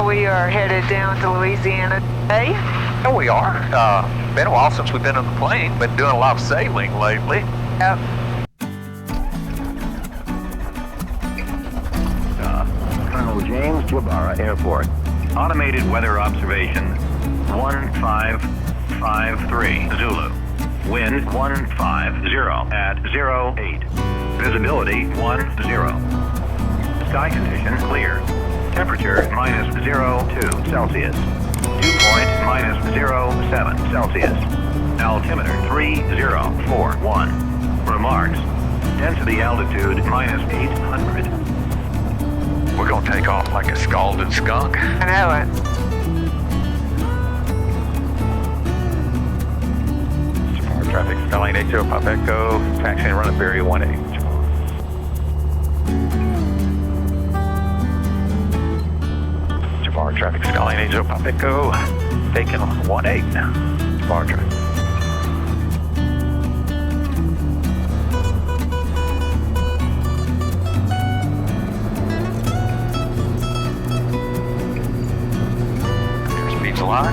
We are headed down to Louisiana today. Yeah, we are. Been a while since we've been on the plane. Been doing a lot of sailing lately. Yep. Colonel James Jabara Airport. Automated weather observation 1553 Zulu. Wind 150 at 08. Visibility 10. Sky condition clear. Temperature -02 Celsius. Dew point -07 Celsius. Altimeter 3041. Remarks. Density altitude -800. We're gonna take off like a scalded skunk. I know it. Parr traffic, Skyline 80 Pop Echo, taxi and run at Berry 18. Parr traffic, Skyline 80 Pop Echo, taking 18 now. Parr traffic. Speed's alive.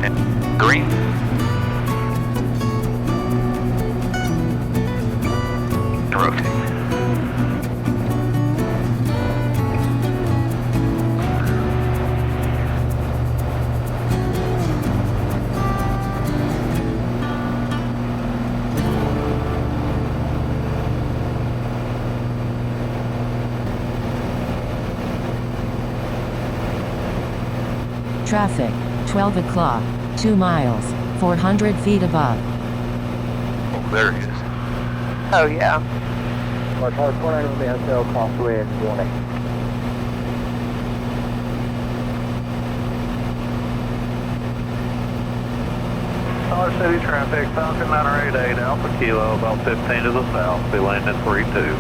And green. Rotate. Traffic, 12 o'clock, 2 miles, 400 feet above. Oh, there he is. Oh, yeah. Parr 49 on the hotel, crossway at 18. Dollar City traffic, Falcon 988, Alpha Kilo, about 15 to the south, be landing at 32.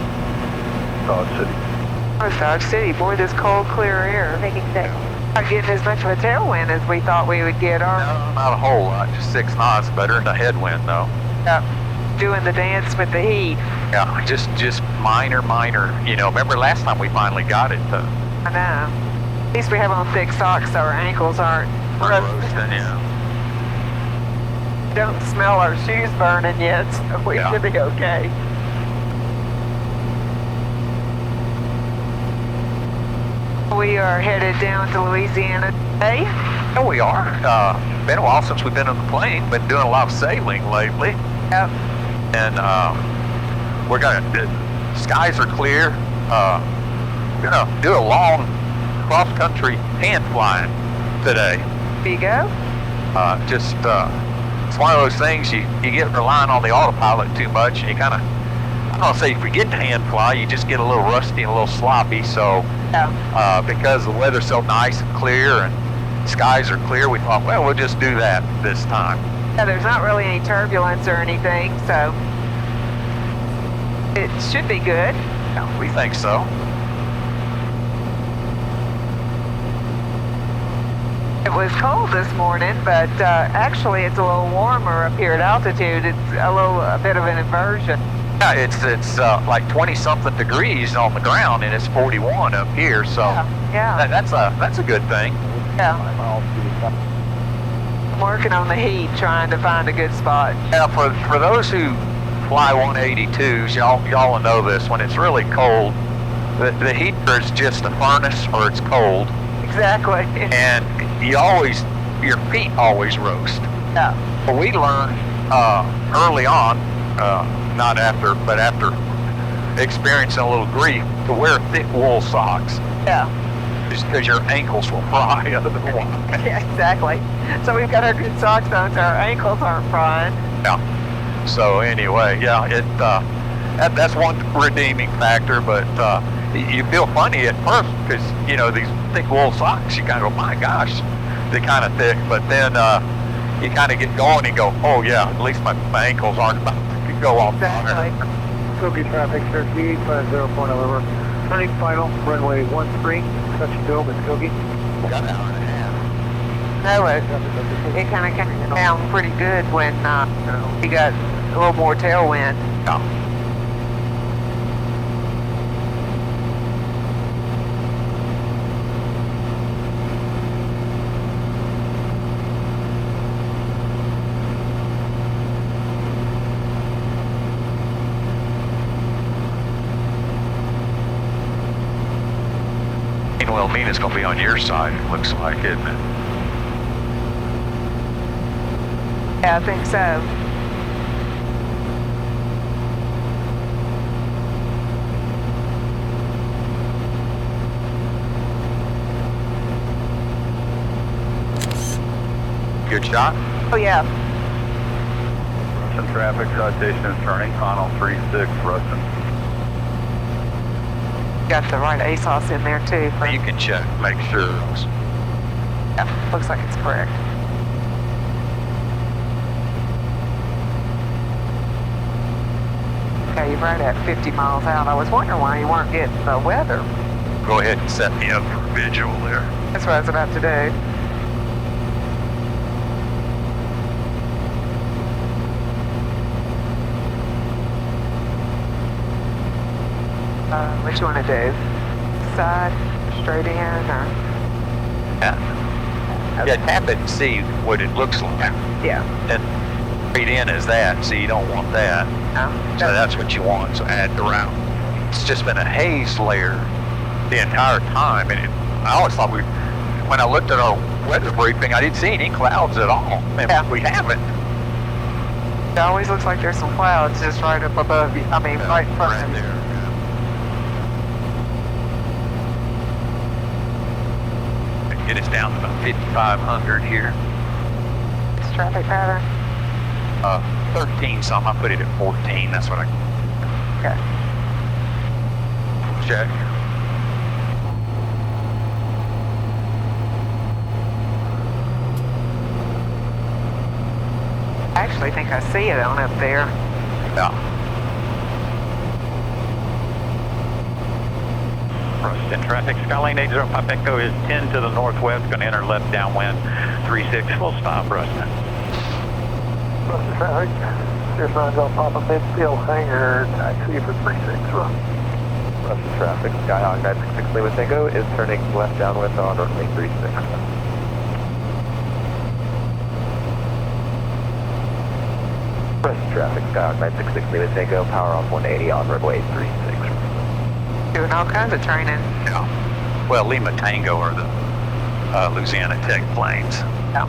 Dodge City. Oh, Dodge City. Boy, this cold, clear air. Making sense. Not getting as much of a tailwind as we thought we would get, are we? No, not a whole lot, just 6 knots, better than a headwind though. Yep. Doing the dance with the heat. Yeah, just minor, you know, remember last time we finally got it though. I know. At least we have on thick socks so our ankles aren't Roasting, yeah. Don't smell our shoes burning yet, so we Yeah. should be okay. We are headed down to Louisiana today. Yeah, we are. Been a while since we've been on the plane. Been doing a lot of sailing lately. Yep. And we're gonna, the skies are clear. We're gonna do a long cross-country hand flying today. There you go. It's one of those things you get relying on the autopilot too much, and you kind of, I don't want to say you forget to hand fly, you just get a little rusty and a little sloppy. So Yeah. because the weather's so nice and clear and skies are clear, we thought, well, we'll just do that this time. Yeah, there's not really any turbulence or anything, so it should be good. Yeah, we think so. It was cold this morning, but actually it's a little warmer up here at altitude. It's a bit of an inversion. Yeah, it's like 20-something degrees on the ground, and it's 41 up here. So Yeah. that's a good thing. Yeah. I'm working on the heat, trying to find a good spot. Yeah, for those who fly 182s, y'all will know this. When it's really cold, the heater is just a furnace, or it's cold, Exactly. and your feet always roast. Yeah. Well, we learned early on, not after, but after experiencing a little grief, to wear thick wool socks, Yeah. just because your ankles will fry otherwise. Yeah, exactly. So we've got our good socks on so our ankles aren't frying. Yeah. So anyway, yeah, that's one redeeming factor, but you feel funny at first because, you know, these thick wool socks, you kind of go, my gosh, they're kind of thick, but then you kind of get going and go, oh yeah, at least my ankles aren't about to go off. Exactly. Skokie traffic, Search 850 point over. Turning final, runway 13, touch and go, Skokie. Got an hour and a half. No, it kind of came down pretty good when we got a little more tailwind. Yeah. Well, Mina's going to be on your side, it looks like, isn't it? Yeah, I think so. Good shot. Oh, yeah. Ruston traffic, citation is turning, final 36, Ruston. Got the right ASOS in there, too. You can check, make sure. Yeah, looks like it's correct. Okay, you're right at 50 miles out. I was wondering why you weren't getting the weather. Go ahead and set me up for a visual there. That's what I was about to do. What you want to do? Side, straight in, or? Yeah, tap it and see what it looks like. Yeah. And straight in is that, so you don't want that. No, So that's what you want, so add the route. It's just been a haze layer the entire time, and I always thought when I looked at our weather briefing, I didn't see any clouds at all. And Yeah. we haven't. it always looks like there's some clouds just right up above you. I mean, right in front Right of you. there. It is down to about 5,500 here. It's traffic pattern. 13 some, I put it at 14, that's what I Okay. check. I actually think I see it on up there. Yeah. Ruston traffic, Skylane 805 Echo is 10 to the northwest, going to enter left downwind, 36, full stop, Ruston. Ruston traffic, Clear signs on Papa Midfield Hangar, taxi for 36, Ruston traffic, Skyhawk 966 Lima Tango is turning left downwind on runway 36. Ruston traffic, Skyhawk 966 Lima Tango, power on 180 on runway 36. Doing all kinds of training. Yeah. Well, Lima Tango are the Louisiana Tech planes. Yeah.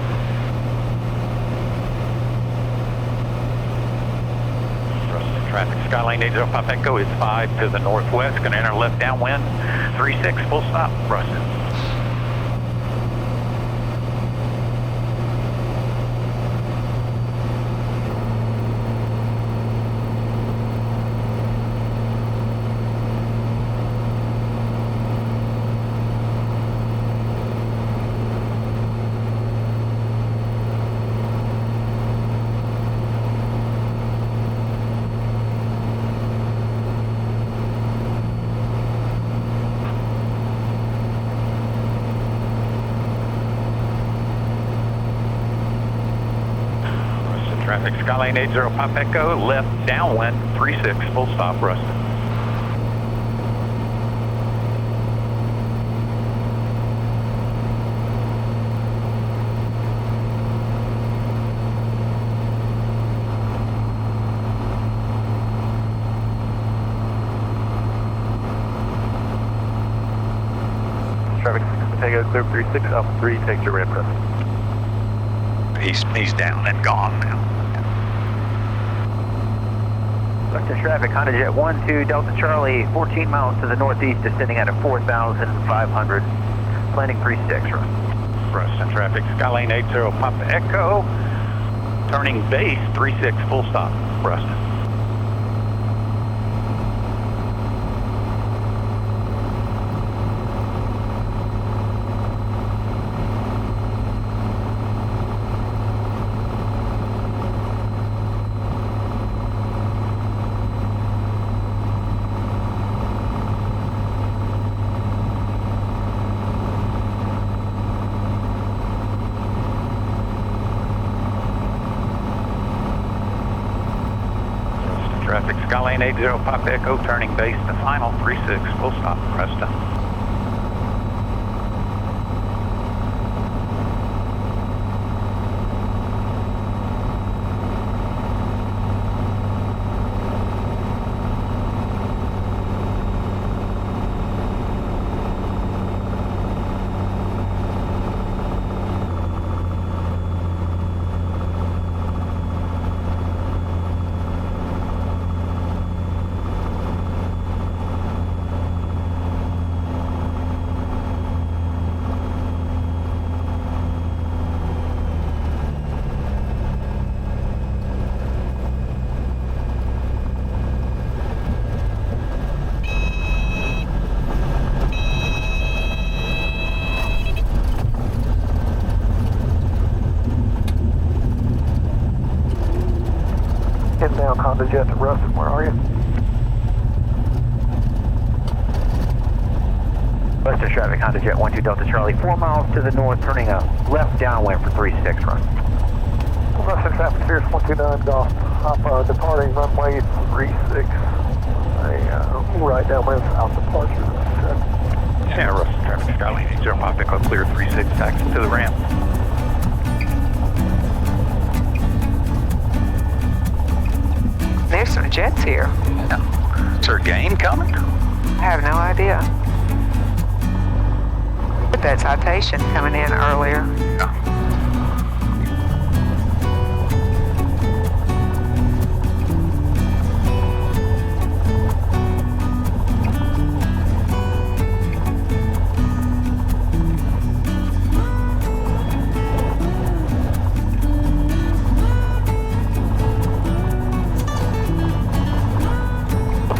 Ruston traffic, Skylane 805 Echo is 5 to the northwest, going to enter left downwind, 36, full stop, Ruston. Traffic, Skylane 805 Echo, left downwind, 36, full stop, Ruston. Traffic, Tango, clear 36, Alpha 3, take your ramp press. He's down and gone now. Ruston traffic, Honda Jet 12 Delta Charlie, 14 miles to the northeast, descending at a 4,500, landing 36. Ruston traffic, Skylane 80 Papa Echo, turning base 36, full stop, Ruston. Traffic, Skylane 80 Papa Echo, turning base to final, 36, full stop, Ruston. Honda Jet to Ruston, where are you? Ruston traffic, Honda Jet 12 Delta Charlie, 4 miles to the north, turning a left downwind for 36, run. Ruston traffic, Sirius 129 Golf, Papa, departing runway 36, right downwind south departure. Yeah, Ruston traffic, Skyline 805, pickup clear 36, taxi to the ramp. There's some jets here. Is there a game coming? I have no idea. But that citation coming in earlier.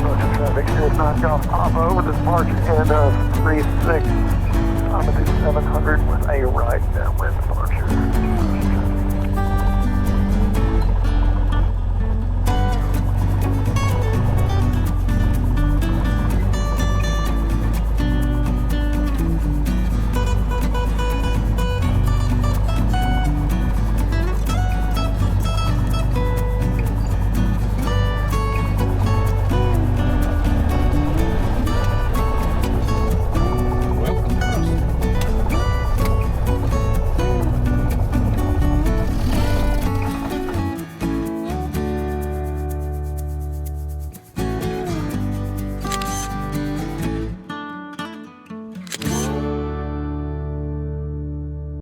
Ruston traffic, Sirius 9 Golf, Papa, over the departure end of 36. I'm going to do 700 with a right downwind departure.